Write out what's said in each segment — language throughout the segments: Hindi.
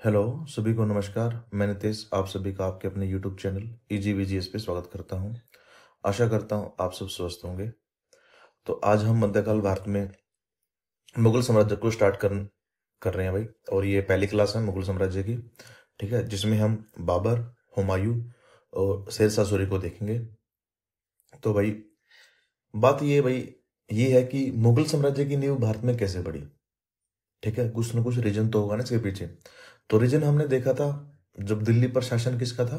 हेलो सभी को नमस्कार। मैं नितेश आप सभी का आपके अपने यूट्यूब चैनल EGVGS पे स्वागत करता हूं। आशा करता हूं आप सब स्वस्थ होंगे। तो आज हम मध्यकाल भारत में मुगल साम्राज्य को स्टार्ट कर रहे हैं भाई। और ये पहली क्लास है मुगल साम्राज्य की, ठीक है, जिसमें हम बाबर, हुमायूं और शेरशाह सूरी को देखेंगे। तो भाई बात ये भाई ये है कि मुगल साम्राज्य की नींव भारत में कैसे पड़ी। ठीक है, कुछ ना कुछ रीजन तो होगा ना इसके पीछे। तो रीजन हमने देखा था जब दिल्ली पर शासन किसका था,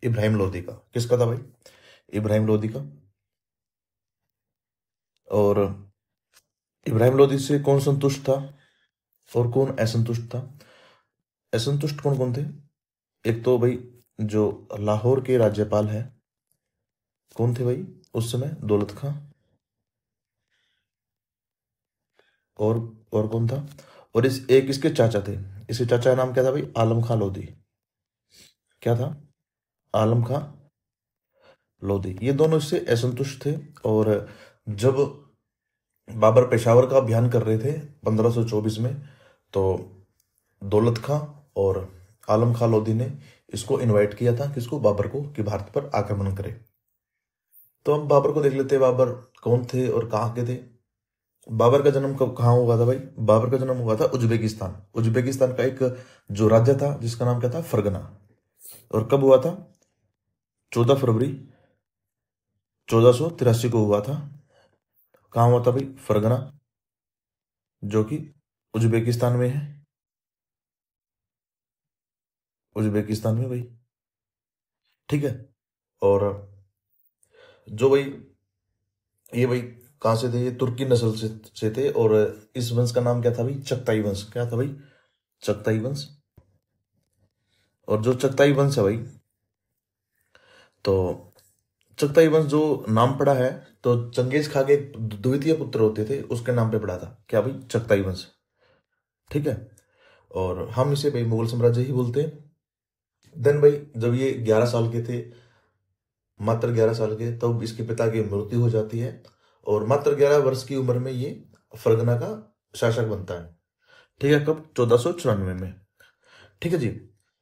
इब्राहिम लोदी का। किसका था भाई? इब्राहिम लोदी का। और इब्राहिम लोदी से कौन संतुष्ट था और कौन असंतुष्ट था? असंतुष्ट कौन कौन थे? एक तो भाई जो लाहौर के राज्यपाल है, कौन थे भाई उस समय? दौलत खां। और और कौन था? और इसके चाचा थे। इसके चाचा का नाम क्या था भाई? आलम खां लोधी। क्या था? आलम खां लोधी। ये दोनों इससे असंतुष्ट थे। और जब बाबर पेशावर का अभियान कर रहे थे 1524 में, तो दौलत खां और आलम खां लोधी ने इसको इनवाइट किया था, किसको? बाबर को, कि भारत पर आक्रमण करे। तो हम बाबर को देख लेते हैं, बाबर कौन थे और कहाँ के थे। बाबर का जन्म कब कहाँ हुआ था भाई? बाबर का जन्म हुआ था उज्बेकिस्तान। उज्बेकिस्तान का एक जो राज्य था जिसका नाम क्या था? फरगना। और कब हुआ था? 14 फरवरी 1483 को हुआ था। कहाँ हुआ था भाई? फरगना, जो कि उज्बेकिस्तान में है। उज्बेकिस्तान में भाई, ठीक है। और जो भाई ये भाई कहाँ से थे? ये तुर्की नस्ल से थे। और इस वंश का नाम क्या था भाई? चगताई वंश। क्या था भाई? चगताई वंश। और जो चगताई वंश है भाई, तो चगताई वंश जो नाम पड़ा है, तो चंगेज खां के द्वितीय पुत्र होते थे, उसके नाम पे पड़ा था। क्या भाई? चगताई वंश, ठीक है। और हम इसे भाई मुगल साम्राज्य ही बोलते हैं। देन भाई जब ये 11 साल के थे, मात्र 11 साल के, तब इसके पिता की मृत्यु हो जाती है। और मात्र 11 वर्ष की उम्र में ये फरगना का शासक बनता है, ठीक है। कब? 1494 में, ठीक है जी।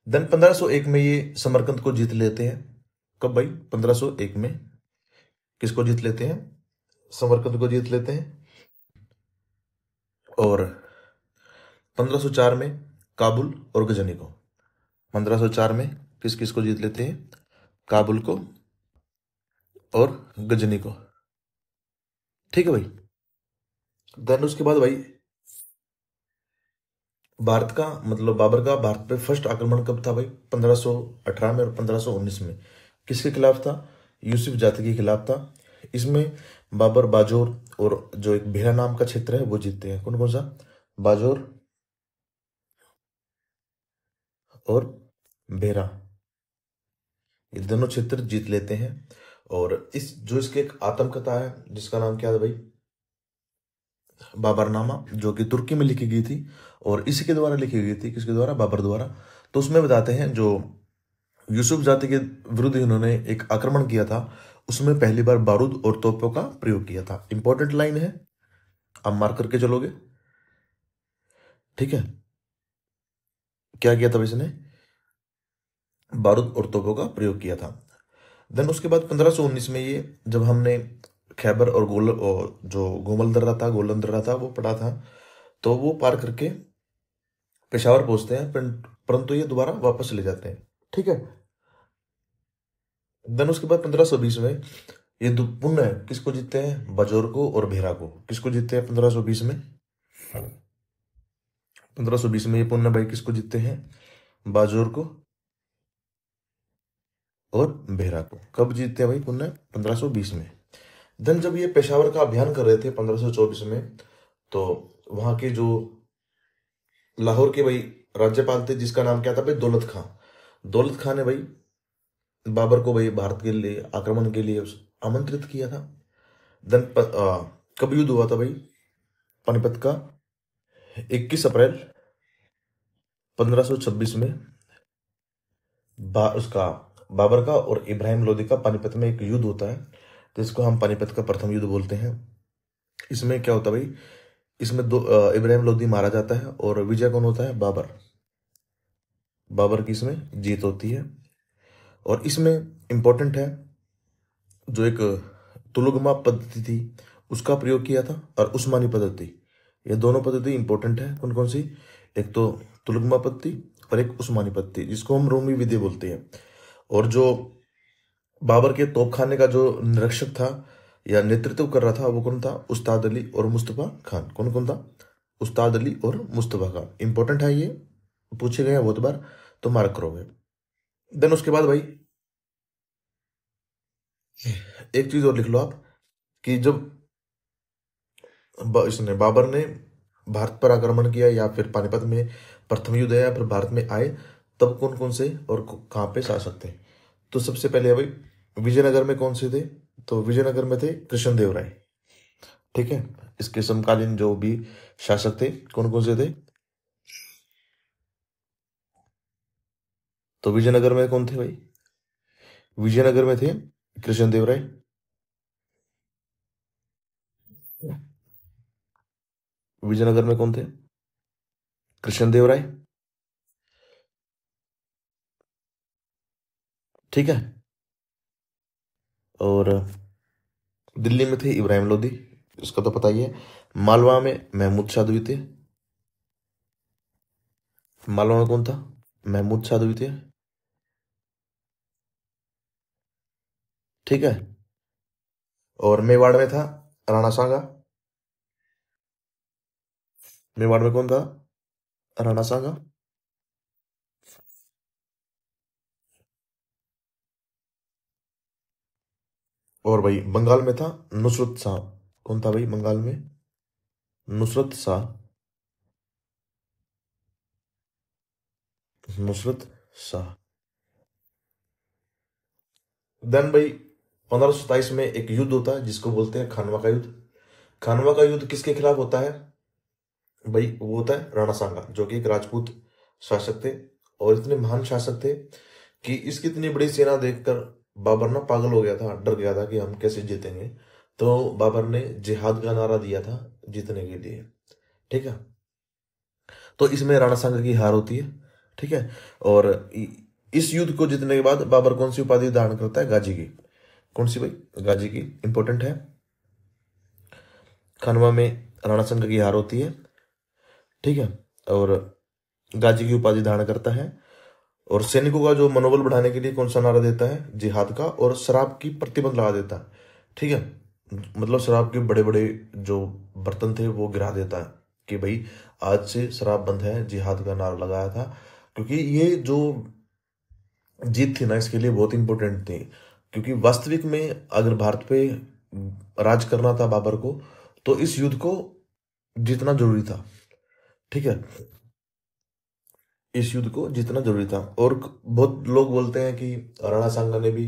देन 1501 में ये समरकंद को जीत लेते हैं। कब भाई? 1501 में किसको जीत लेते हैं? समरकंद को जीत लेते हैं। और 1504 में काबुल और गजनी को। 1504 में किस किस को जीत लेते हैं? काबुल को और गजनी को, ठीक है भाई। देन उसके बाद भाई भारत का मतलब बाबर का भारत पे फर्स्ट आक्रमण कब था भाई? 1518 में और 1519 में। किसके खिलाफ था? यूसुफ जाति के खिलाफ था। इसमें बाबर बाजोर और जो एक भेरा नाम का क्षेत्र है वो जीतते हैं। कौन कौन सा? बाजोर और भेरा, ये दोनों क्षेत्र जीत लेते हैं। और इस जो इसके एक आत्मकथा है जिसका नाम क्या है भाई? बाबरनामा, जो कि तुर्की में लिखी गई थी। और इसी के द्वारा लिखी गई थी। किसके द्वारा? बाबर द्वारा। तो उसमें बताते हैं जो यूसुफ जाति के विरुद्ध इन्होंने एक आक्रमण किया था, उसमें पहली बार बारूद और तोपों का प्रयोग किया था। इंपॉर्टेंट लाइन है, आप मार्क करके चलोगे, ठीक है। क्या किया था इसने? बारूद और तोपों का प्रयोग किया था। देन उसके बाद 1519 में ये जब हमने खैबर और जो गोमल दर्रा था, गोलन दर्रा था, वो पड़ा था, तो वो पार करके पेशावर पहुंचते हैं। परंतु ये दोबारा वापस चले जाते हैं, ठीक है। देन उसके बाद 1520 में ये पुनः किसको जीतते हैं? बाजोर को और भेरा को। किसको जीतते हैं 1520 में? 1520 में ये पुनः भाई किसको जीतते हैं? बाजोर को और भेरा को। कब जीतते हैं भाई? पुनः 1520 में। देन जब ये पेशावर का अभियान कर रहे थे 1524 में, तो वहां के जो लाहौर के भाई राज्यपाल थे, जिसका नाम क्या था भाई? दौलत खां। दौलत खां ने भाई बाबर को भाई भारत के लिए आक्रमण के लिए आमंत्रित किया था। देन कब युद्ध हुआ था भाई? पानीपत का 21 अप्रैल 1526 में उसका बाबर का और इब्राहिम लोदी का पानीपत में एक युद्ध होता है, जिसको हम पानीपत का प्रथम युद्ध बोलते हैं। इसमें क्या होता है भाई? इसमें दो इब्राहिम लोदी मारा जाता है और विजय कौन होता है? बाबर। बाबर की इसमें जीत होती है। और इसमें इंपॉर्टेंट है जो एक तुलुगमा पद्धति थी उसका प्रयोग किया था, और उस्मानी पद्धति, ये दोनों पद्धति इंपॉर्टेंट है। कौन कौन सी? एक तो तुलुगमा पद्धति और एक उस्मानी पद्धति, जिसको हम रोमी विद्या बोलते हैं। और जो बाबर के तोपखाने का जो निरीक्षक था या नेतृत्व कर रहा था वो कौन था? उस्ताद अली और मुस्तफा खान। कौन कौन था? उस्ताद अली और मुस्तफा खान। इंपॉर्टेंट है, ये पूछे गए हैं बहुत बार, तो मार्क करोगे। देन उसके बाद भाई एक चीज और लिख लो आप, कि जब इसने बाबर ने भारत पर आक्रमण किया या फिर पानीपत में प्रथम युद्ध या फिर भारत में आए, तब कौन कौन से और कहाँ पे शासक थे? तो सबसे पहले है भाई विजयनगर में कौन से थे? तो विजयनगर में थे कृष्णदेव राय। ठीक है, इसके समकालीन जो भी शासक थे कौन कौन से थे? तो विजयनगर में कौन थे भाई? विजयनगर में थे कृष्णदेव राय। विजयनगर में कौन थे? कृष्णदेव राय। ठीक है। और दिल्ली में थे इब्राहिम लोदी, इसका तो पता ही है। मालवा में महमूद शाह द्वितीय। मालवा में कौन था? महमूद शाह द्वितीय। ठीक है। और मेवाड़ में था राणा सांगा। मेवाड़ में कौन था? राणा सांगा। और भाई बंगाल में था नुसरत शाह। कौन था भाई बंगाल में? नुसरत शाह। नुसरत शाह। देन भाई 1527 में एक युद्ध होता है जिसको बोलते हैं खानवा का युद्ध। खानवा का युद्ध किसके खिलाफ होता है भाई? वो होता है राणा सांगा, जो कि एक राजपूत शासक थे, और इतने महान शासक थे कि इसकी इतनी बड़ी सेना देखकर बाबर ना पागल हो गया था, डर गया था कि हम कैसे जीतेंगे। तो बाबर ने जिहाद का नारा दिया था जीतने के लिए। ठीक है। तो इसमें राणा सांगा की हार होती है। ठीक है। और इस युद्ध को जीतने के बाद बाबर कौन सी उपाधि धारण करता है? गाजी की। कौन सी भाई? गाजी की। इंपॉर्टेंट है। खानवा में राणा सांगा की हार होती है। ठीक है। और गाजी की उपाधि धारण करता है, और सैनिकों का जो मनोबल बढ़ाने के लिए कौन सा नारा देता है? जिहाद का। और शराब की प्रतिबंध लगा देता है। ठीक है। मतलब शराब के बड़े बड़े जो बर्तन थे वो गिरा देता है कि भाई आज से शराब बंद है, जिहाद का नारा लगाया था। क्योंकि ये जो जीत थी ना इसके लिए बहुत इंपॉर्टेंट थी, क्योंकि वास्तविक में अगर भारत पे राज करना था बाबर को, तो इस युद्ध को जीतना जरूरी था। ठीक है। इस युद्ध को जीतना जरूरी था। और बहुत लोग बोलते हैं कि राणा सांगा ने भी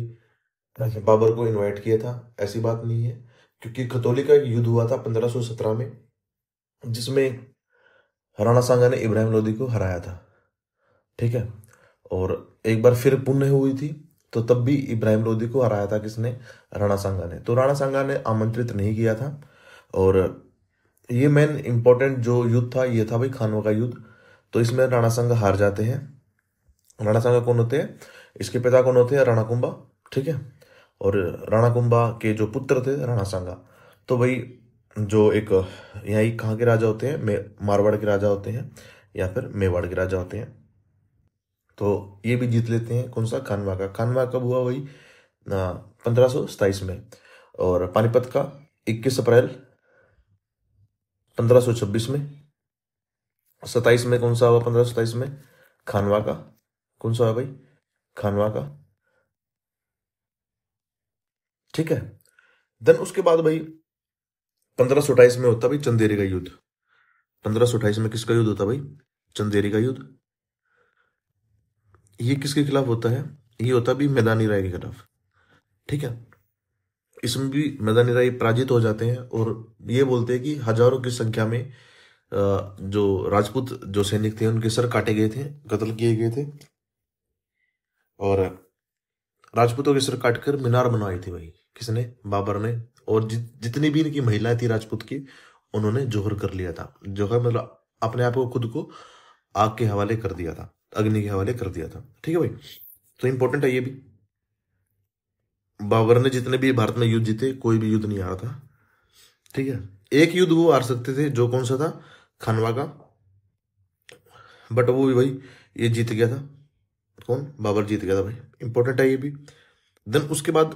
बाबर को इनवाइट किया था। ऐसी बात नहीं है, क्योंकि खतौली का एक युद्ध हुआ था 1517 में, जिसमें राणा सांगा ने इब्राहिम लोदी को हराया था। ठीक है। और एक बार फिर पुण्य हुई थी, तो तब भी इब्राहिम लोदी को हराया था किसने? राणा सांगा ने। तो राणा सांगा ने आमंत्रित नहीं किया था। और ये मेन इंपॉर्टेंट जो युद्ध था ये था भाई खानवा का युद्ध। तो इसमें राणा सांगा हार जाते हैं। राणा सांगा कौन होते हैं? इसके पिता कौन होते हैं? राणा कुंभा। ठीक है। और राणा कुंभा के जो पुत्र थे राणा सांगा। तो भाई जो एक यहाँ कहाँ के राजा होते हैं? मारवाड़ के राजा होते हैं या फिर मेवाड़ के राजा होते हैं। तो ये भी जीत लेते हैं। कौन सा? खानवा का। खानवा कब हुआ? वही 1527 में। और पानीपत का 21 अप्रैल 1526 में। 27 में कौन सा हुआ? 1527 में खानवा का। कौन सा हुआ भाई? खानवा का। ठीक है। देन उसके बाद भाई 1528 में होता भाई चंदेरी का युद्ध। 1528 में किसका युद्ध होता भाई? चंदेरी का युद्ध। ये किसके खिलाफ होता है? ये होता भी मैदानी राय के खिलाफ। ठीक है। इसमें भी मैदानी राय पराजित हो जाते हैं, और ये बोलते हैं कि हजारों की संख्या में जो राजपूत जो सैनिक थे उनके सर काटे गए थे, कत्ल किए गए थे। और राजपूतों के सिर काटकर मीनार बनवाई थी भाई किसने? बाबर ने। और जितनी भी इनकी महिलाएं थी राजपूत की, उन्होंने जोहर कर लिया था। जोहर मतलब अपने आप को खुद को आग के हवाले कर दिया था। अग्नि के हवाले कर दिया था। ठीक है भाई, तो इंपॉर्टेंट है ये भी। बाबर ने जितने भी भारत में युद्ध जीते, कोई भी युद्ध नहीं हारा था। ठीक है, एक युद्ध वो हार सकते थे, जो कौन सा था, खानवा का, बट वो भी भाई ये जीत गया था। कौन, बाबर जीत गया था भाई, इंपॉर्टेंट है ये भी। देन उसके बाद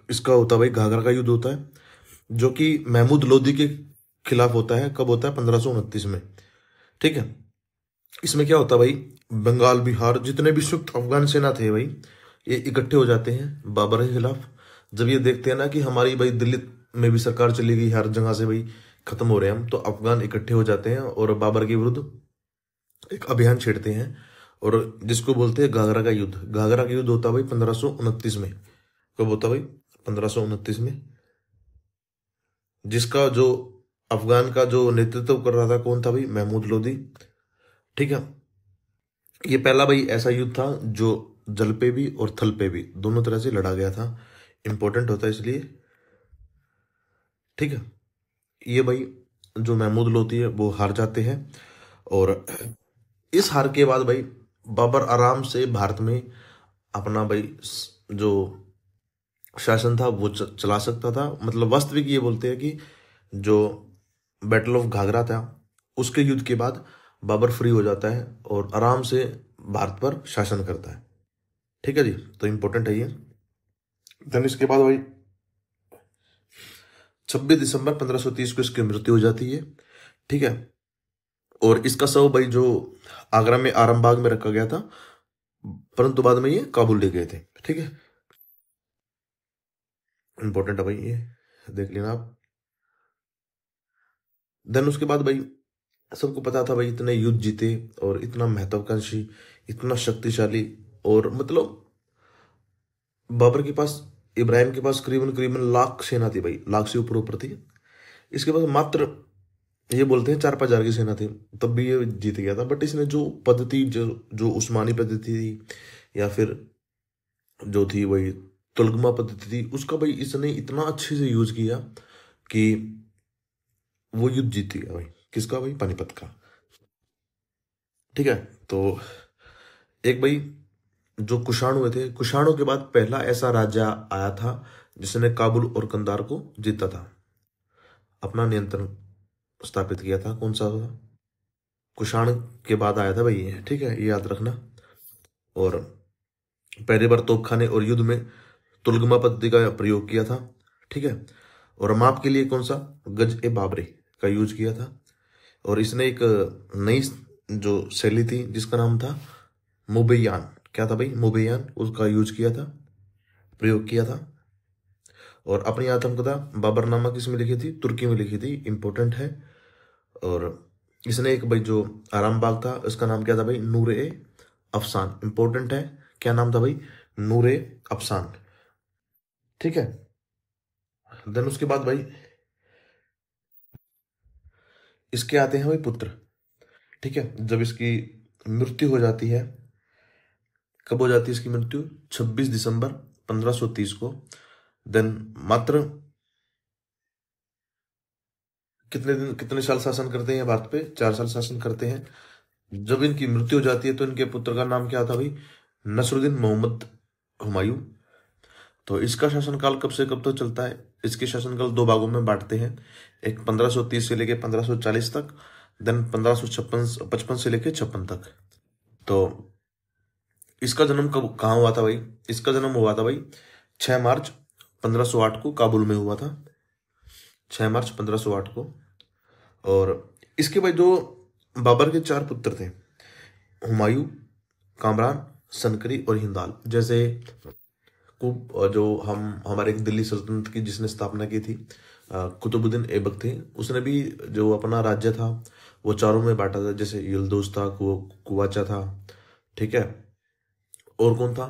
इसका होता है भाई घाघरा का युद्ध होता है, जो कि महमूद लोदी के खिलाफ होता है। कब होता है, 1529 में। ठीक है, इसमें क्या होता है भाई, बंगाल, बिहार, जितने भी संयुक्त अफगान सेना थे भाई, ये इकट्ठे हो जाते हैं बाबर के खिलाफ। जब ये देखते हैं ना कि हमारी भाई दिल्ली में भी सरकार चली गई, हर जगह से भाई खत्म हो रहे हैं हम, तो अफगान इकट्ठे हो जाते हैं और बाबर के विरुद्ध एक अभियान छेड़ते हैं, और जिसको बोलते हैं घाघरा का युद्ध। घाघरा का युद्ध होता है भाई 1529 में। कब होता है भाई, 1529 में। जिसका जो अफगान का जो नेतृत्व कर रहा था, कौन था भाई, महमूद लोदी। ठीक है, ये पहला भाई ऐसा युद्ध था जो जल पे भी और थल पे भी दोनों तरह से लड़ा गया था। इंपॉर्टेंट होता है इसलिए। ठीक है, ये भाई जो महमूद लोदी है वो हार जाते हैं, और इस हार के बाद भाई बाबर आराम से भारत में अपना भाई जो शासन था वो चला सकता था। मतलब वास्तविक ये बोलते हैं कि जो बैटल ऑफ घाघरा था, उसके युद्ध के बाद बाबर फ्री हो जाता है और आराम से भारत पर शासन करता है। ठीक है जी, तो इंपॉर्टेंट है ये। देन इसके बाद भाई 26 दिसंबर 1530 को इसकी मृत्यु हो जाती है। ठीक है, और इसका शव भाई जो आगरा में आरामबाग में रखा गया था, परंतु बाद में ये काबुल ले गए थे। ठीक है, इंपॉर्टेंट है भाई ये, देख लेना आप। देन उसके बाद भाई सबको पता था भाई इतने युद्ध जीते और इतना महत्वाकांक्षी, इतना शक्तिशाली, और मतलब बाबर के पास, इब्राहिम के पास करीबन करीबन लाख सेना थी भाई, लाख से ऊपर ऊपर थी। इसके पास मात्र ये बोलते हैं 4-5 हजार की सेना थी, तब भी ये जीत गया था। बट इसने जो पद्धति, जो जो उस्मानी पद्धति थी, या फिर जो थी वही तुलगमा पद्धति थी, उसका भाई इसने इतना अच्छे से यूज किया कि वो युद्ध जीत गया भाई। किसका भाई, पानीपत का। ठीक है, तो एक भाई जो कुषाण हुए थे, कुषाणों के बाद पहला ऐसा राजा आया था जिसने काबुल और कंधार को जीता था, अपना नियंत्रण स्थापित किया था। कौन सा था, कुषाण के बाद आया था भाई ये। ठीक है, ये याद रखना। और पहली बार तोपखाने और युद्ध में तुलगमा पद्धति का प्रयोग किया था। ठीक है, और माप के लिए कौन सा, गज ए बाबरे का यूज किया था। और इसने एक नई जो शैली थी जिसका नाम था मुबैयान, क्या था भाई, मुबैयान, उसका यूज किया था, प्रयोग किया था। और अपनी आत्मकथा बाबरनामा किस में लिखी थी, तुर्की में लिखी थी, इंपॉर्टेंट है। और इसने एक भाई जो आरामबाग था, इसका नाम क्या था भाई, नूर ए अफसान, इंपॉर्टेंट है। क्या नाम था भाई, नूर ए अफसान। ठीक है, देन उसके बाद भाई इसके आते हैं भाई पुत्र। ठीक है, जब इसकी मृत्यु हो जाती है, कब हो जाती है इसकी मृत्यु, 26 दिसंबर 1530 को। देन मात्र कितने दिन, कितने साल शासन करते हैं भारत पे, 4 साल शासन करते हैं। जब इनकी मृत्यु हो जाती है तो इनके पुत्र का नाम क्या था भाई, नसरुद्दीन मोहम्मद हुमायूं। तो इसका शासनकाल कब से कब तक चलता है, इसके शासनकाल 2 भागों में बांटते हैं। एक 1530 से लेके 1540 तक, देन 1555 से लेके 56 तक। तो इसका जन्म कब, कहाँ हुआ था भाई, इसका जन्म हुआ था भाई 6 मार्च 1508 को काबुल में हुआ था, 6 मार्च 1508 को। और इसके भाई जो बाबर के 4 पुत्र थे, हुमायूं, कामरान, सनकरी और हिंदाल। जैसे जो हम हमारे एक दिल्ली सल्तनत की जिसने स्थापना की थी, कुतुबुद्दीन ऐबक थे, उसने भी जो अपना राज्य था वो 4 में बांटा था। जैसे यल्दौज था, कुवाचा था। ठीक है, और कौन था,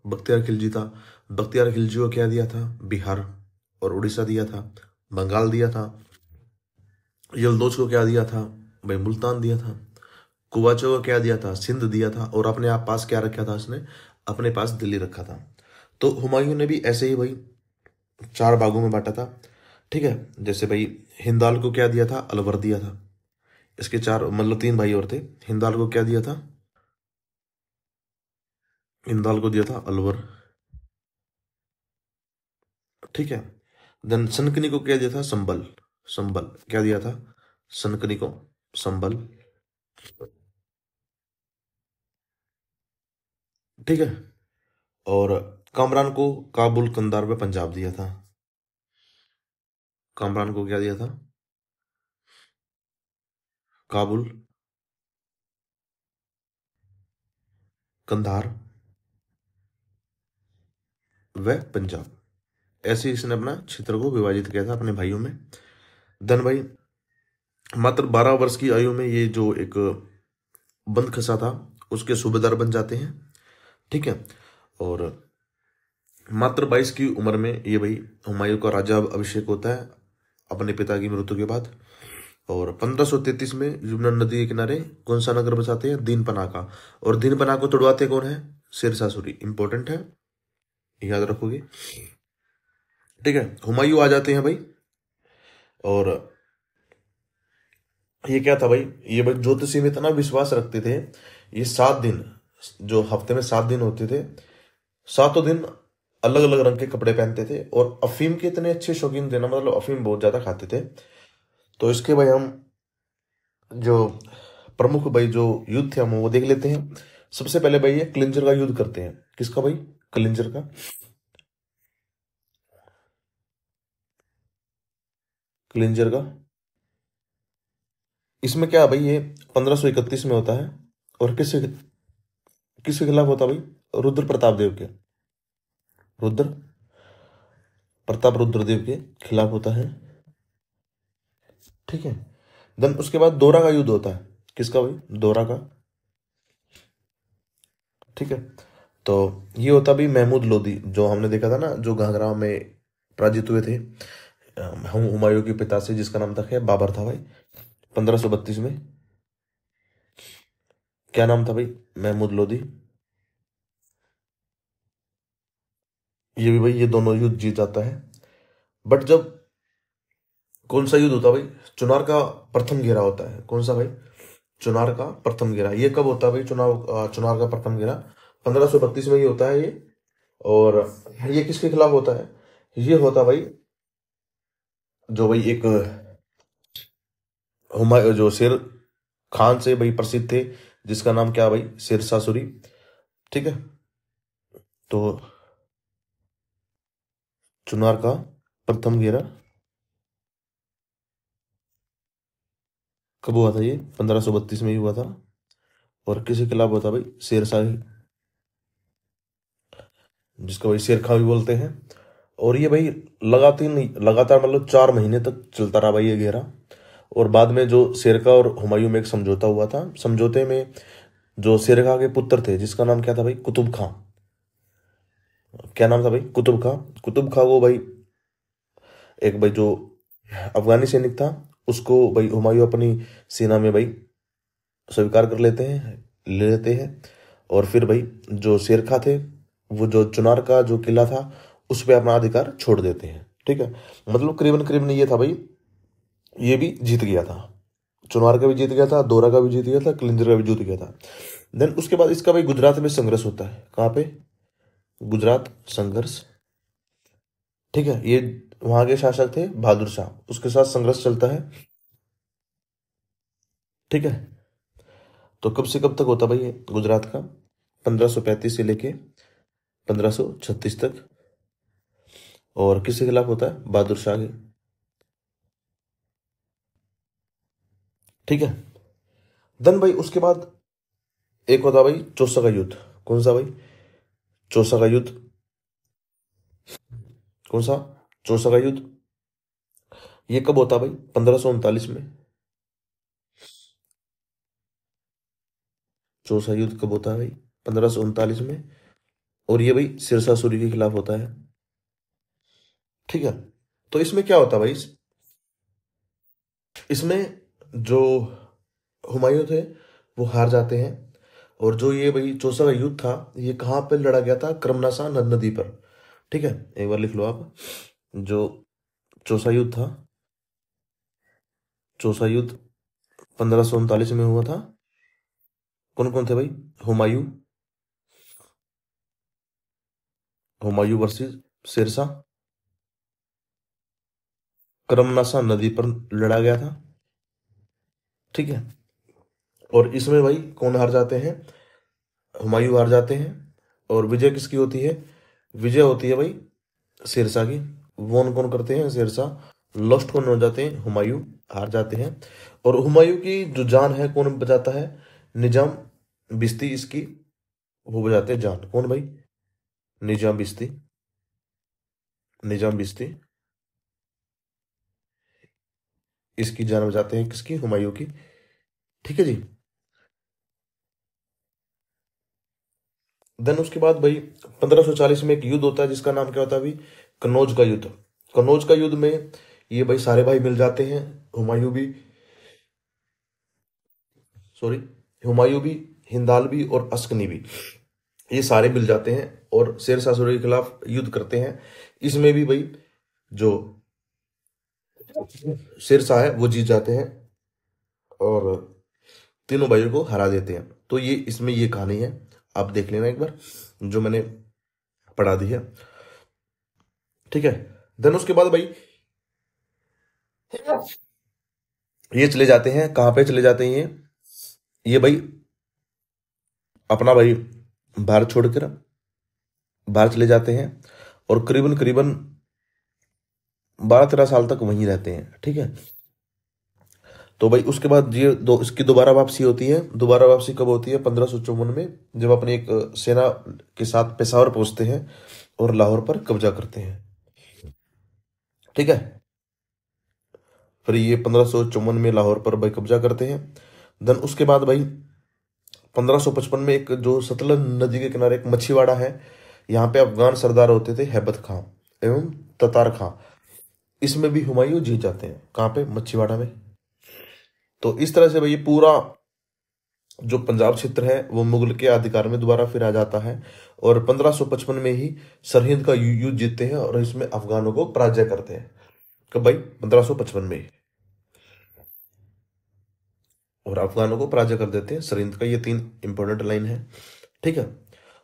बख्तियार खिलजी था। बख्तियार खिलजी को क्या दिया था, बिहार और उड़ीसा दिया था, बंगाल दिया था। यल्दौज को क्या दिया था भाई, मुल्तान दिया था। कुवाचो को क्या दिया था, सिंध दिया था। और अपने आप पास क्या रखा था उसने, अपने पास दिल्ली रखा था। तो हुमायूं ने भी ऐसे ही भाई 4 भागों में बांटा था। ठीक है, जैसे भाई हिंदाल को क्या दिया था, अलवर दिया था। इसके चार मतलब तीन भाई और थे। हिंदाल को क्या दिया था? हिंदाल को दिया था अलवर। ठीक है। देन सनकनी को क्या दिया था? संबल। संबल क्या दिया था? सनकनी को संबल। ठीक है। और कामरान को काबुल कंधार में पंजाब दिया था। कामरान को क्या दिया था? काबुल, कंधार व पंजाब। ऐसे इसने अपना क्षेत्र को विभाजित किया था अपने भाइयों में। धन भाई मात्र 12 वर्ष की आयु में ये जो एक बंद खसा था उसके सूबेदार बन जाते हैं। ठीक है। और मात्र 22 की उम्र में ये भाई हुमायूं का राजा अभिषेक होता है अपने पिता की मृत्यु के बाद। और 1533 में यमुना नदी के किनारे कौन सा नगर बसाते हैं? दीनपना का। और दीनपना को तुड़वाते कौन है? शेरशाह सूरी। इंपॉर्टेंट है, याद रखोगे। ठीक है। हुमायूं आ जाते हैं भाई। और ये क्या था भाई? ये भाई ज्योतिषी में इतना विश्वास रखते थे। ये 7 दिन, जो हफ्ते में 7 दिन होते थे, सातों दिन अलग अलग रंग के कपड़े पहनते थे। और अफीम के इतने अच्छे शौकीन थे ना, मतलब अफीम बहुत ज्यादा खाते थे। तो इसके भाई हम जो प्रमुख भाई जो युद्ध थे हम वो देख लेते हैं। सबसे पहले भाई ये क्लिंजर का युद्ध करते हैं। किसका भाई? क्लिंजर का। क्लिंजर का। इसमें क्या है भाई? ये 1531 में होता है। और किसके किसके खिलाफ होता है भाई? रुद्र प्रताप देव के। रुद्र प्रताप रुद्रदेव के खिलाफ होता है। ठीक है। देन उसके बाद दोरा का युद्ध होता है। किसका भाई? दोरा का। ठीक है। तो ये होता भी महमूद लोदी, जो हमने देखा था ना, जो घाघरा में पराजित हुए थे हुमायूं के पिता से, जिसका नाम था क्या? बाबर था भाई। 1532 में। क्या नाम था भाई? महमूद लोदी। ये भी भाई ये दोनों युद्ध जीत जाता है। बट जब कौन सा युद्ध होता है भाई? चुनार का प्रथम घेरा होता है। कौन सा भाई? चुनार का प्रथम घेरा। ये कब होता है भाई? चुनार का प्रथम घेरा 1532 में ही होता है ये। और ये किसके खिलाफ होता है? ये होता भाई जो भाई एक हुमायूं जो शेर खान से भाई प्रसिद्ध थे, जिसका नाम क्या भाई? शेरशाह सूरी। ठीक है। तो चुनार का प्रथम घेरा कब हुआ था? ये 1532 में ही हुआ था। और किसके खिलाफ हुआ था भाई? शेरशाह, जिसको भाई शेर खां भी बोलते हैं। और ये भाई लगातार मतलब 4 महीने तक चलता रहा भाई ये घेरा। और बाद में जो शेरखा और हुमायूं में एक समझौता हुआ था। समझौते में जो शेरखा के पुत्र थे, जिसका नाम क्या था भाई? कुतुब खां। क्या नाम था भाई? कुतुब खां। कुतुब खां को भाई एक भाई जो अफगानी सैनिक था, उसको भाई हुमायूं अपनी सेना में भाई स्वीकार कर लेते हैं, ले लेते हैं। और फिर भाई जो शेरखा थे, वो जो चुनार का जो किला था उस पर अपना अधिकार छोड़ देते हैं। ठीक है। मतलब करीबन करीबन ये था भाई, ये भी जीत गया था। चुनार का भी जीत गया था, दोरा का भी जीत गया था, कलिंजर का भी जीत गया था। देन उसके बाद इसका भाई गुजरात में संघर्ष होता है। कहाँ पे? गुजरात संघर्ष। ठीक है। ये वहां के शासक थे बहादुर शाह, उसके साथ संघर्ष चलता है। ठीक है। तो कब से कब तक होता भाई ये गुजरात का? 1535 से लेके 1536 तक। और किसके खिलाफ होता है? बहादुर शाह के। ठीक है। देन भाई उसके बाद एक होता भाई चौसा का युद्ध। कौन सा भाई? चौसा का युद्ध। कौन सा? चौसा का युद्ध। ये कब होता भाई? 1539 में। चौसा युद्ध कब होता है भाई? 1539 में। और ये भाई सिरसा सूरी के खिलाफ होता है। ठीक है। तो इसमें क्या होता है भाई? इसमें जो हुमायूं थे वो हार जाते हैं। और जो ये भाई चौसा का युद्ध था, ये कहाँ पे लड़ा गया था? क्रमनासा नदी पर। ठीक है। एक बार लिख लो आप। जो चौसा युद्ध था, चौसा युद्ध 1539 में हुआ था। कौन कौन थे भाई? हुमायूं, हुमायूं वर्सेस शेरशाह। करमनाशा नदी पर लड़ा गया था, ठीक है। और इसमें भाई कौन हार जाते हैं? हुमायूं हार जाते हैं। और विजय किसकी होती है? विजय होती है भाई शेरशाह की। वोन कौन करते हैं? शेरशाह। लॉस्ट कौन हो जाते हैं? हुमायूं हार जाते हैं। और हुमायूं की जो जान है कौन बचाता है? निजाम बिस्ती इसकी वो बचाते हैं जान। कौन भाई? निजाम बिस्ती। निजाम बिस्ती इसकी जान बचाते हैं, किसकी? हुमायूं की, ठीक है जी। देन उसके बाद भाई 1540 में एक युद्ध होता है जिसका नाम क्या होता है भाई? कन्नौज का युद्ध। कन्नौज का युद्ध में ये भाई सारे भाई मिल जाते हैं। हुमायूं भी, सॉरी, हुमायूं भी, हिंदाल भी और अस्कनी भी, ये सारे मिल जाते हैं और शेर शाह सूरी के खिलाफ युद्ध करते हैं। इसमें भी भाई जो शेर शाह है वो जीत जाते हैं और तीनों भाइयों को हरा देते हैं। तो ये इसमें ये कहानी है, आप देख लेना एक बार, जो मैंने पढ़ा दी है, ठीक है। देन उसके बाद भाई ये चले जाते हैं, कहाँ पे चले जाते हैं ये भाई अपना भाई भारत छोड़कर बाहर चले जाते हैं और करीबन करीबन 12-13 साल तक वहीं रहते हैं, ठीक है। तो भाई उसके बाद ये इसकी दोबारा वापसी होती है। दोबारा वापसी कब होती है? 1554 में, जब अपनी एक सेना के साथ पेशावर पहुंचते हैं और लाहौर पर कब्जा करते हैं, ठीक है। फिर ये 1554 में लाहौर पर भाई कब्जा करते हैं। देन उसके बाद भाई 1555 में एक जो सतलज नदी के किनारे एक मच्छीवाड़ा है, यहाँ पे अफगान सरदार होते थे हैबत खां एवं ततार खां। इसमें भी हुमायूं जीत जाते हैं, कहाँ पे? मच्छीवाड़ा में। तो इस तरह से भाई ये पूरा जो पंजाब क्षेत्र है वो मुगल के अधिकार में दोबारा फिर आ जाता है और 1555 में ही सरहिंद का युद्ध जीतते हैं और इसमें अफगानों को पराजय करते हैं। कब भाई? 1555 में ही। और अफगानों को पराजय कर देते हैं सरहिंद का। ये 3 इंपॉर्टेंट लाइन है, ठीक है।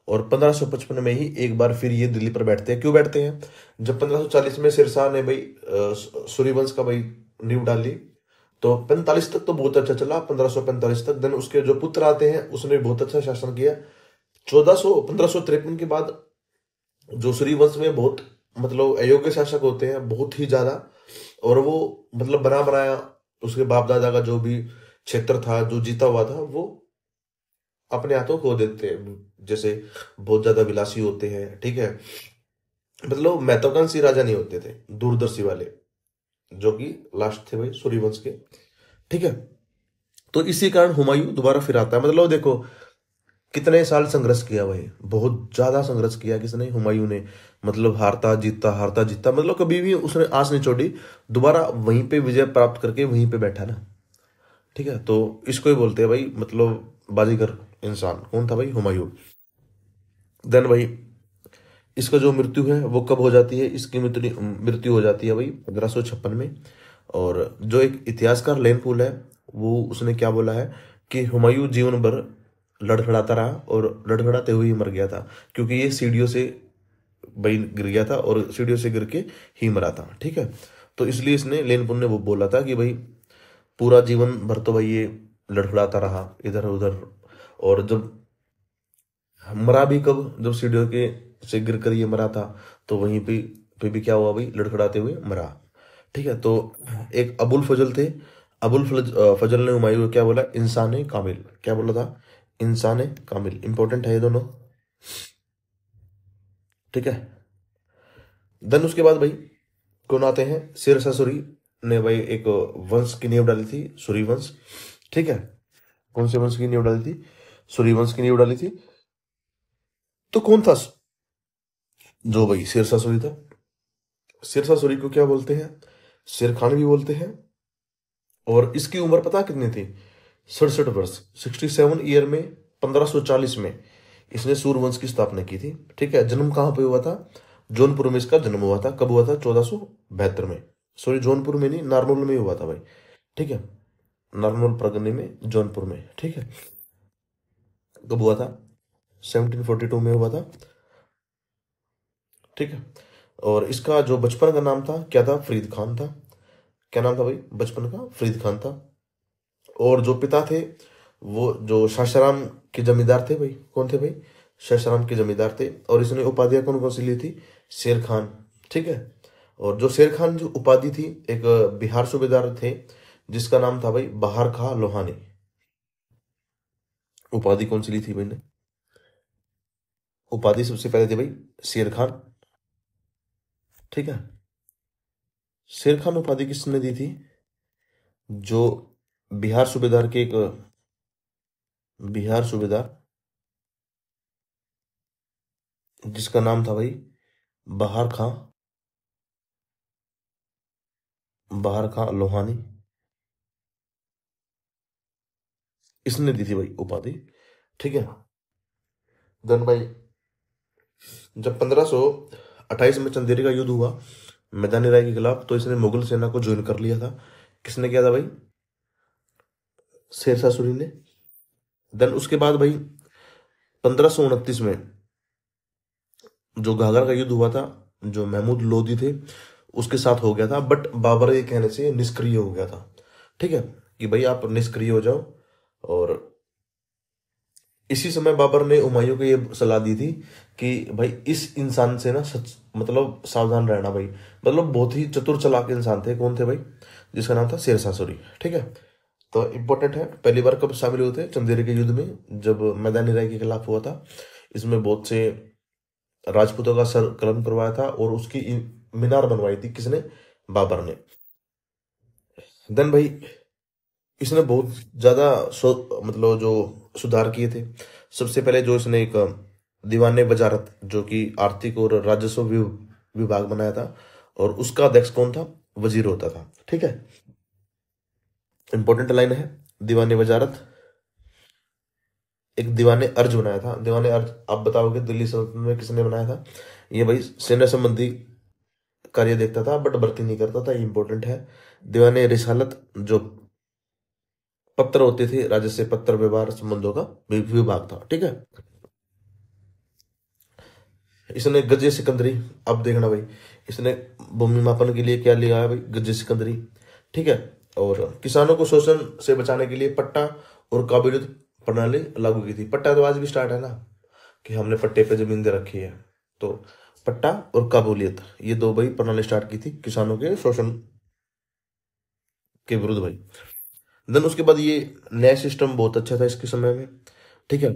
और 1555 में ही एक बार फिर ये दिल्ली पर बैठते हैं। क्यों बैठते हैं? जब 1540 में शेरशाह ने भाई सूर्यवंश का भाई नींव डाली, तो 45 तक तो बहुत अच्छा चला, 1545 तक। देन उसके जो पुत्र आते हैं उसने बहुत अच्छा शासन किया। 1553 के बाद जो सूर्यवंश में बहुत मतलब अयोग्य शासक होते हैं बहुत ही ज्यादा, और वो मतलब बना बनाया उसके बाप दादा का जो भी क्षेत्र था जो जीता हुआ था वो अपने हाथों खो देते हैं। जैसे बहुत ज्यादा विलासी होते हैं, ठीक है, मतलब महत्वाकांक्षी राजा नहीं होते थे, दूरदर्शी वाले, जो कि लास्ट थे भाई सूर्यवंश के, ठीक है। तो इसी कारण हुमायूं दोबारा फिर आता है। मतलब देखो कितने साल संघर्ष किया भाई, बहुत ज्यादा संघर्ष किया किसने? हुमायूं ने। मतलब हारता जीतता, मतलब कभी भी उसने आस नहीं छोड़ी, दोबारा वहीं पे विजय प्राप्त करके वहीं पे बैठा ना, ठीक है। तो इसको ही बोलते हैं भाई मतलब बाजीगर इंसान। कौन था भाई? हुमायूं। देन भाई इसका जो मृत्यु है वो कब हो जाती है? इसकी मृत्यु मृत्यु हो जाती है भाई 1556 में। और जो एक इतिहासकार लेनपुल है वो उसने क्या बोला है कि हुमायूं जीवन भर लड़खड़ाता रहा और लड़खड़ाते हुए ही मर गया था, क्योंकि ये सीढ़ियों से भाई गिर गया था और सीढ़ियों से गिर के ही मरा था, ठीक है। तो इसलिए इसने लेनपुल ने वो बोला था कि भाई पूरा जीवन भर तो भाई ये लड़खड़ाता रहा इधर उधर, और जब मरा भी कब? जब सीढ़ियों के से गिर कर ये मरा था, तो वहीं पे भी क्या हुआ भाई? लड़खड़ाते हुए मरा, ठीक है। तो एक अबुल फजल थे, फजल ने हुमायूं को क्या बोला? इंसान कामिल। क्या बोला था? इंसान कामिल। इंपॉर्टेंट है ये दोनों, ठीक है। देन उसके बाद भाई कौन आते हैं? शेरशाह सूरी ने भाई एक वंश की नींव डाली थी, सूरी वंश, ठीक है। कौन से वंश की नींव डाली थी? सूरी वंश की नींव डाली थी। तो कौन था जो भाई शेरशाह सूरी था? शेरशाह सूरी को क्या बोलते हैं? शेर खान भी बोलते हैं। और इसकी उम्र पता कितनी थी? 67 वर्ष, 67 ईयर में 1540 में इसने सूर्यवंश की स्थापना की थी, ठीक है। जन्म कहाँ पे हुआ था? जौनपुर में इसका जन्म हुआ था। कब हुआ था? 1472 में। सॉरी, जौनपुर में नहीं, नारनौल में हुआ था भाई, ठीक है। नारनौल परगने में, जौनपुर में। ठीक है, कब हुआ था? 1742 में हुआ था। ठीक है, और इसका जो बचपन का नाम था क्या था? फरीद खान था। क्या नाम था भाई बचपन का? फरीद खान था। और जो पिता थे वो जो शाशाराम के जमींदार थे भाई। कौन थे भाई? शाशाराम के जमींदार थे। और इसने उपाधियां कौन कौन सी ली थी? शेर खान। ठीक है, और जो शेर खान जो उपाधि थी, एक बिहार सूबेदार थे जिसका नाम था भाई बहार खां लोहानी। उपाधि कौन सी ली थी भाई ने? उपाधि सबसे पहले थी भाई शेर खान। ठीक है, शेर खान उपाधि किसने दी थी? जो बिहार सूबेदार के एक बिहार सूबेदार जिसका नाम था भाई बहार खां, बहार खां लोहानी, इसने दी थी भाई उपाधि। ठीक है, देन भाई जब 1528 में चंदेरी का युद्ध हुआ मैदानी राय के खिलाफ, तो इसने मुगल सेना को ज्वाइन कर लिया था। किसने किया था भाई? शेरशाह सूरी ने। देन उसके बाद भाई 1529 में जो घाघरा का युद्ध हुआ था, जो महमूद लोदी थे उसके साथ हो गया था, बट बाबर के कहने से निष्क्रिय हो गया था। ठीक है, कि भाई आप निष्क्रिय हो जाओ। और इसी समय बाबर ने हुमायूं को ये सलाह दी थी कि भाई इस इंसान से ना सच मतलब सावधान रहना भाई। मतलब बहुत ही चतुर चालाक इंसान थे। कौन थे भाई? जिसका नाम था शेरशाह सूरी। ठीक है, तो इम्पोर्टेंट है, पहली बार कब शामिल हुए थे? चंदेरी के युद्ध में, जब मैदानी राय के खिलाफ हुआ था। इसमें बहुत से राजपूतों का सर कलम करवाया था और उसकी मीनार बनवाई थी। किसने? बाबर ने। देन भाई इसने बहुत ज्यादा मतलब जो सुधार किए थे। सबसे पहले जो इसने एक दीवाने वजारत जो कि आर्थिक और राजस्व विभाग बनाया था, और उसका अध्यक्ष कौन था? वजीर होता था। ठीक है, इंपॉर्टेंट लाइन है, दीवाने वजारत। एक दीवाने अर्ज बनाया था। दीवाने अर्ज आप बताओगे दिल्ली सल्तनत में किसने बनाया था? ये भाई सेना संबंधी कार्य देखता था बट भर्ती नहीं करता था, ये इंपॉर्टेंट है। दीवाने रिसालत जो पत्र होते थे, राज्य से पत्र व्यवहार संबंधों का विभाग था। ठीक है, इसने गजे सिकंदरी। अब देखना भाई, इसने भूमि मापन के लिए क्या लिया है भाई? गजे सिकंदरी। ठीक है, और किसानों को शोषण से बचाने के लिए पट्टा और काबिलियत प्रणाली लागू की थी। पट्टा तो आज भी स्टार्ट है ना, कि हमने पट्टे पे जमीन दे रखी है। तो पट्टा और काबूलियत, ये दो भाई प्रणाली स्टार्ट की थी किसानों के शोषण के विरुद्ध भाई। देन उसके बाद ये न्याय सिस्टम बहुत अच्छा था इसके समय में। ठीक है,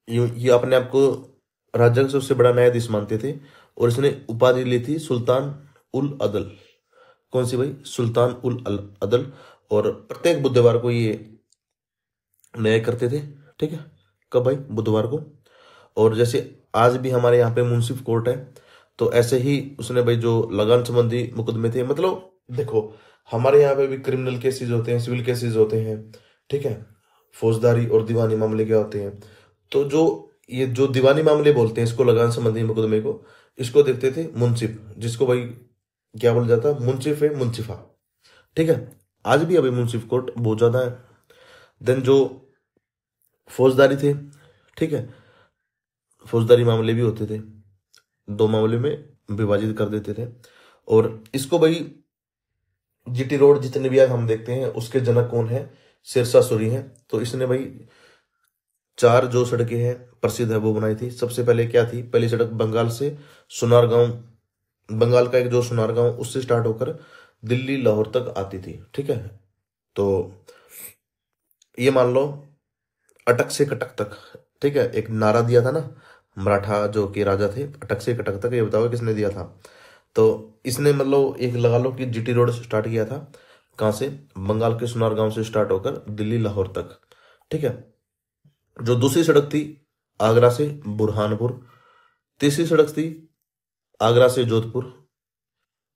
ये अपने आप को राज्य का सबसे बड़ा न्यायाधीश मानते थे, और इसने उपाधि ली थी सुल्तान उल अदल। कौन सी भाई? सुल्तान उल अदल। और प्रत्येक बुधवार को ये न्याय करते थे। ठीक है, कब भाई? बुधवार को। और जैसे आज भी हमारे यहाँ पे मुंसिफ कोर्ट है, तो ऐसे ही उसने भाई जो लगान संबंधी मुकदमे थे, मतलब देखो हमारे यहाँ पे भी क्रिमिनल केसेस होते हैं, सिविल केसेस होते हैं। ठीक है, फौजदारी और दीवानी मामले क्या होते हैं। तो जो ये जो दीवानी मामले बोलते हैं इसको, लगान संबंधी मुकदमे को, इसको देखते थे मुंसिफ, जिसको भाई क्या बोला जाता है? मुंसिफ है, मुंसिफा। ठीक है, आज भी अभी मुंसिफ कोर्ट बहुत ज्यादा है। देन जो फौजदारी थे, ठीक है, फौजदारी मामले भी होते थे, दो मामले में विभाजित कर देते थे। और इसको भाई जीटी रोड जितने भी आज हम देखते हैं उसके जनक कौन है? शेरशाह सूरी हैं। तो इसने भाई चार जो सड़कें हैं प्रसिद्ध है वो बनाई थी। सबसे पहले क्या थी? पहली सड़क बंगाल से सुनार गांव, बंगाल का एक जो सुनार गांव उससे स्टार्ट होकर दिल्ली लाहौर तक आती थी। ठीक है, तो ये मान लो अटक से कटक तक। ठीक है, एक नारा दिया था ना मराठा जो कि राजा थे, अटक से कटक तक, ये बताओ किसने दिया था? तो इसने मतलब एक लगा लो कि जीटी रोड स्टार्ट किया था। कहाँ से? बंगाल के सुनार गांव से स्टार्ट होकर दिल्ली लाहौर तक। ठीक है, जो दूसरी सड़क थी आगरा से बुरहानपुर। तीसरी सड़क थी आगरा से जोधपुर,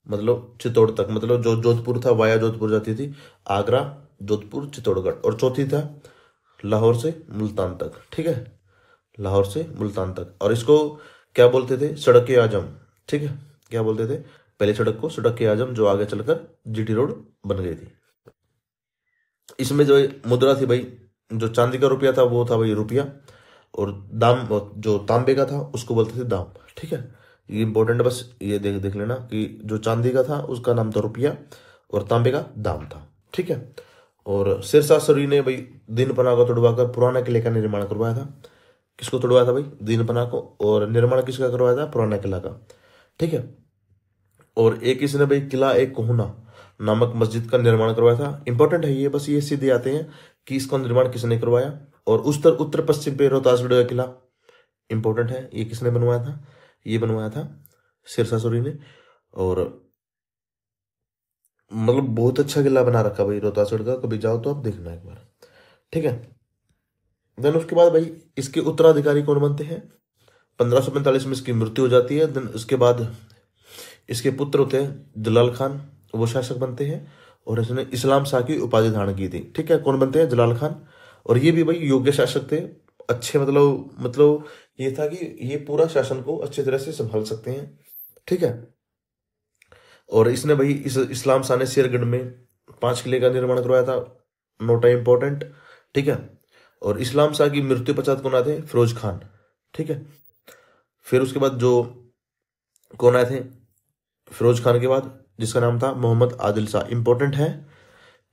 मतलब चित्तौड़ तक, मतलब जो जोधपुर था वाया जोधपुर जाती थी, आगरा जोधपुर चित्तौड़गढ़। और चौथी था लाहौर से मुल्तान तक। ठीक है, लाहौर से मुल्तान तक। और इसको क्या बोलते थे? सड़क ए आजम। ठीक है, क्या बोलते थे? पहले सड़क को सड़क ए आजम, जो आगे चलकर जीटी रोड बन गई थी। इसमें जो मुद्रा थी भाई, जो चांदी का रुपया था वो था भाई रुपया, और दाम जो तांबे का था उसको बोलते थे दाम। ठीक है, ये इंपॉर्टेंट है, बस ये देख देख लेना कि जो चांदी का था उसका नाम था रुपया और तांबे का दाम था। ठीक है, और शेरशाह सूरी ने भाई दीनपना को तुड़वाकर पुराना किले का निर्माण करवाया था। किसको तुड़वाया था भाई? दीनपना को। और निर्माण किसका करवाया था? पुराना किला का। ठीक है, और एक इसने भाई किला एक कोहना नामक मस्जिद का निर्माण करवाया था। इंपॉर्टेंट है ये, बस ये सीधे आते हैं कि इसका निर्माण किसने करवाया। और उत्तर उत्तर पश्चिम पे रोहतासगढ़ का किला, इंपॉर्टेंट है, ये किसने बनवाया था? ये बनवाया था शेरशाह सूरी ने। और मतलब बहुत अच्छा किला बना रखा भाई रोहतासगढ़ का, कभी जाओ तो आप देखना एक बार। ठीक है, देन उसके बाद भाई इसके उत्तराधिकारी कौन बनते हैं? 1545 में इसकी मृत्यु हो जाती है। देन उसके बाद इसके पुत्र होते हैं जलाल खान, वो शासक बनते हैं, और इसने इस्लाम शाह की उपाधि धारण की थी। ठीक है, कौन बनते हैं? जलाल खान। और ये भी भाई योग्य शासक थे, अच्छे, मतलब ये था कि ये पूरा शासन को अच्छी तरह से संभाल सकते हैं। ठीक है, और इसने भाई इस्लाम शाह ने शेरगढ़ में 5 किले का निर्माण करवाया था। नोट है इंपॉर्टेंट। ठीक है, और इस्लाम शाह की मृत्यु पश्चात कौन आए थे? फिरोज खान। ठीक है, फिर उसके बाद जो कौन आए थे फिरोज खान के बाद? जिसका नाम था मोहम्मद आदिल शाह। इंपॉर्टेंट है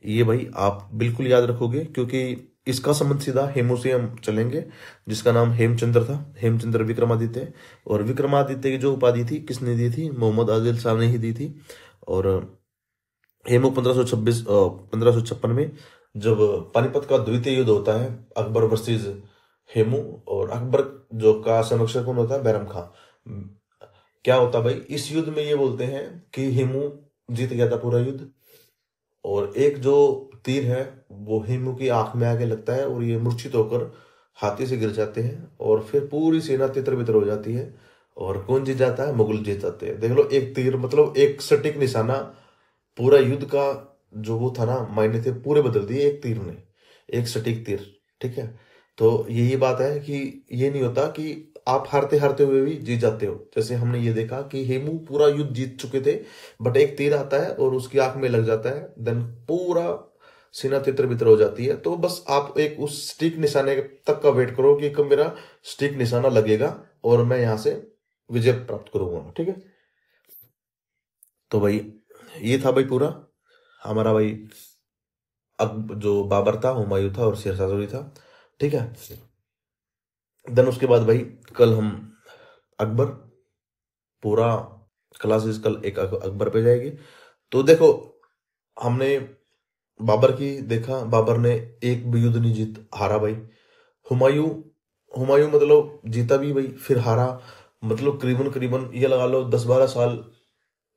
ये भाई, आप बिल्कुल याद रखोगे, क्योंकि इसका संबंध सीधा हेमू से हम चलेंगे, जिसका नाम हेमचंद्र था, हेमचंद्र विक्रमादित्य। और विक्रमादित्य की जो उपाधि थी किसने दी थी? मोहम्मद आदिल शाह ने ही दी थी। और हेमू 1556 में जब पानीपत का द्वितीय युद्ध होता है, अकबर वर्सेस हेमू, और अकबर जो का संरक्षक कौन होता है? बैरम खां। क्या होता भाई इस युद्ध में? ये बोलते हैं कि हेमू जीत गया था पूरा युद्ध, और एक जो तीर है वो हेमू की आंख में आके लगता है, और ये मूर्छित होकर हाथी से गिर जाते हैं, और फिर पूरी सेना तितर बितर हो जाती है। और कौन जीत जाता है? मुगल जीत जाते हैं। देख लो, एक तीर मतलब एक सटीक निशाना, पूरा युद्ध का जो वो था ना, मायने थे पूरे बदल दिए एक तीर ने, एक सटीक तीर। ठीक है, तो यही बात है कि ये नहीं होता कि आप हारते हारते हुए भी जीत जाते हो। जैसे हमने ये देखा कि हेमू पूरा युद्ध जीत चुके थे, बट एक तीर आता है और उसकी आंख में लग जाता है, देन पूरा सीना तितर बितर हो जाती है। तो बस आप एक उस स्टिक निशाने तक का वेट करो कि कब मेरा स्टिक निशाना लगेगा और मैं यहां से विजय प्राप्त करूंगा। ठीक है, तो भाई ये था भाई पूरा हमारा भाई, अब जो बाबर था, हुमायूं था, और शेरशाह सूरी था। ठीक है, देन उसके बाद भाई कल हम अकबर, पूरा क्लासेस कल एक अकबर पे जाएगी। तो देखो, हमने बाबर की देखा, बाबर ने एक भी युद्ध नहीं हारा भाई। हुमायूं हुमायूं मतलब जीता भी भाई, फिर हारा, मतलब करीबन करीबन ये लगा लो 10-12 साल,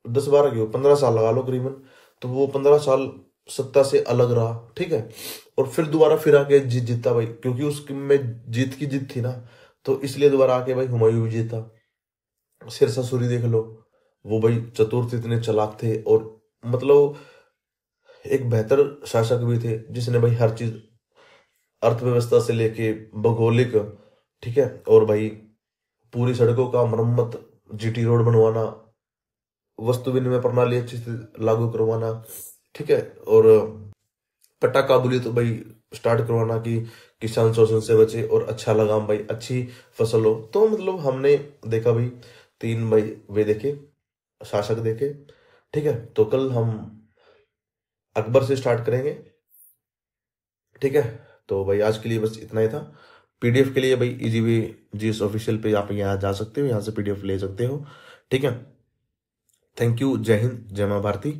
10-12 क्यों 15 साल लगा लो करीबन। तो वो 15 साल सत्ता से अलग रहा। ठीक है, और फिर दोबारा फिर आके जीता भाई, क्योंकि उसमें जीत की जीत थी ना, तो इसलिए दोबारा आके भाई हुमायूं भी जीता। शेरशाह सूरी देख लो, वो भाई चतुर थे, इतने चालाक थे, और मतलब एक बेहतर शासक भी थे, जिसने भाई हर चीज अर्थव्यवस्था से लेके भौगोलिक, ठीक है, और भाई पूरी सड़कों का मरम्मत, जीटी रोड बनवाना, वस्तु विनिमय प्रणाली अच्छी से लागू करवाना, ठीक है, और पट्टा काबूली तो भाई स्टार्ट करवाना कि किसान शोषण से बचे और अच्छा लगाम भाई, अच्छी फसल हो। तो मतलब हमने देखा भाई 3 भाई वे देखे, शासक देखे। ठीक है, तो कल हम अकबर से स्टार्ट करेंगे। ठीक है, तो भाई आज के लिए बस इतना ही था। पीडीएफ के लिए भाई इजीवी जीएस ऑफिशियल पे आप यहाँ जा सकते हो, यहाँ से पीडीएफ ले सकते हो। ठीक है, थैंक यू, जय हिंद, जय मां भारती।